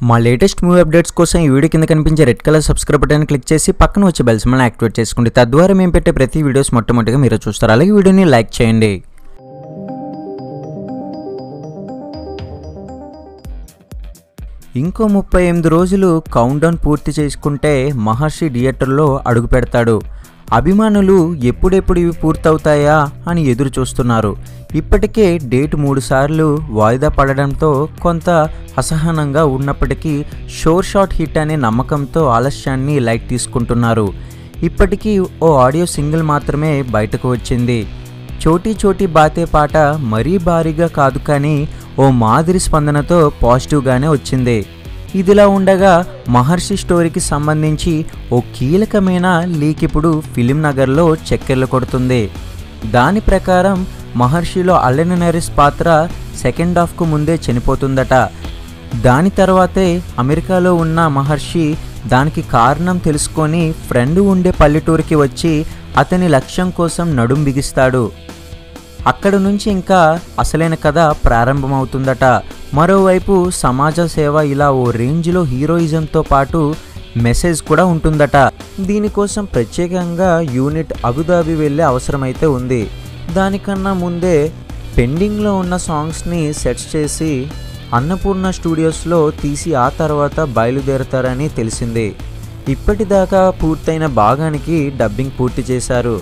మా latest movie updates కోసం ఈ వీడియో కింద కనిపించే red colour subscribe button click చేసి పక్కన వచ్చే బెల్ సింబల్ని యాక్టివేట్ చేసుకోండి. తద్వారా మేము పెట్టే ప్రతి వీడియోస్ మొట్టమొదటిగా మీరు చూస్తారు. అలాగే వీడియోని లైక్ చేయండి. ఇంకో 38 రోజులు కౌంట్డౌన్ పూర్తి చేసుకుంటే మహర్షి థియేటర్లో అడుగు పెడతాడు. అభిమానులు ఎప్పుడెప్పుడు ఇవి పూర్తవుతాయా అని ఎదురు చూస్తున్నారు. ఇప్పటికే డేట్ 3 సార్లు వాయిదా పడడంతో కొంత అసహనంగా ఉన్నప్పటికీ షోర్ షాట్ హిట్ అనే నమ్మకంతో ఆలస్యాన్ని లైట్ తీసుకుంటున్నారు. ఇప్పటికీ ఓ ఆడియో సింగిల్ మాత్రమే బయటకు వచ్చింది. చోటీ చోటీ బాతే పాట మరీ భారీగా కాదు, కానీ ఓ మాదిరి స్పందనతో పాజిటివ్గానే వచ్చింది. ఇదిలా ఉండగా మహర్షి స్టోరీకి సంబంధించి ఓ కీలకమైన లీక్ ఇప్పుడు ఫిలిం నగర్లో చక్కెర్లు కొడుతుంది. దాని ప్రకారం మహర్షిలో అల్లెన్ నరేష్ పాత్ర సెకండ్ హాఫ్కు ముందే చనిపోతుందట. దాని తర్వాతే అమెరికాలో ఉన్న మహర్షి దానికి కారణం తెలుసుకొని ఫ్రెండ్ ఉండే పల్లెటూరికి వచ్చి అతని లక్ష్యం కోసం నడుం బిగిస్తాడు. అక్కడ నుంచి ఇంకా అసలైన కథ ప్రారంభమవుతుందట. మరోవైపు సమాజ సేవ ఇలా ఓ రేంజ్లో హీరోయిజంతో పాటు మెసేజ్ కూడా ఉంటుందట. దీనికోసం ప్రత్యేకంగా యూనిట్ అబుదాబి వెళ్ళే అవసరమైతే ఉంది. దానికన్నా ముందే పెండింగ్లో ఉన్న సాంగ్స్ని సెట్ చేసి అన్నపూర్ణ స్టూడియోస్లో తీసి ఆ తర్వాత బయలుదేరతారని తెలిసింది. ఇప్పటిదాకా పూర్తయిన భాగానికి డబ్బింగ్ పూర్తి చేశారు.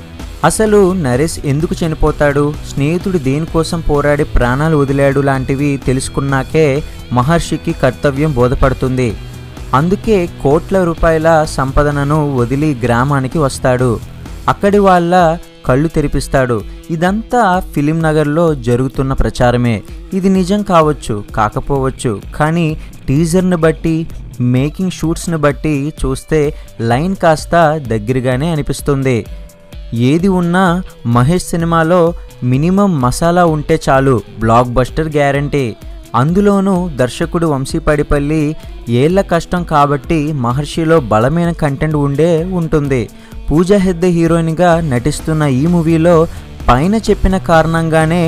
అసలు నరేష్ ఎందుకు చనిపోతాడు, స్నేహితుడు దేనికోసం పోరాడి ప్రాణాలు వదిలాడు లాంటివి తెలుసుకున్నాకే మహర్షికి కర్తవ్యం బోధపడుతుంది. అందుకే కోట్ల రూపాయల సంపదనను వదిలి గ్రామానికి వస్తాడు. అక్కడి వాళ్ళ కళ్ళు తెరిపిస్తాడు. ఇదంతా ఫిలిం నగర్లో జరుగుతున్న ప్రచారమే. ఇది నిజం కావచ్చు, కాకపోవచ్చు, కానీ టీజర్ని బట్టి మేకింగ్ షూట్స్ని బట్టి చూస్తే లైన్ కాస్త దగ్గరగానే అనిపిస్తుంది. ఏది ఉన్నా మహేష్ సినిమాలో మినిమం మసాలా ఉంటే చాలు, బ్లాక్ బస్టర్ గ్యారంటీ. అందులోనూ దర్శకుడు వంశీపడిపల్లి ఏళ్ల కష్టం కాబట్టి మహర్షిలో బలమైన కంటెంట్ ఉంటుంది. పూజా హెగ్డే హీరోయిన్గా నటిస్తున్న ఈ మూవీలో పైన చెప్పిన కారణంగానే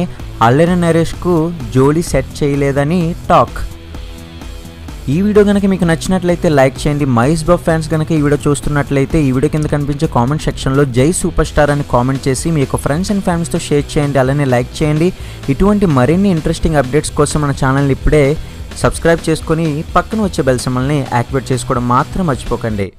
అల్లెన్ నరేష్కు జోడీ సెట్ చేయలేదని టాక్. ఈ వీడియో కనుక మీకు నచ్చినట్లయితే లైక్ చేయండి. మహేష్ బాబు ఫ్యాన్స్ కనుక ఈ వీడియో చూస్తున్నట్లయితే ఈ వీడియో కింద కనిపించే కామెంట్ సెక్షన్లో జై సూపర్ స్టార్ అని కామెంట్ చేసి మీ యొక్క ఫ్రెండ్స్ అండ్ ఫ్యామిలీస్తో షేర్ చేయండి. అలానే లైక్ చేయండి. ఇటువంటి మరిన్ని ఇంట్రెస్టింగ్ అప్డేట్స్ కోసం మన ఛానల్ని ఇప్పుడే సబ్స్క్రైబ్ చేసుకొని పక్కన వచ్చే బెల్ సింబల్ని యాక్టివేట్ చేసుకోవడం మాత్రం మర్చిపోకండి.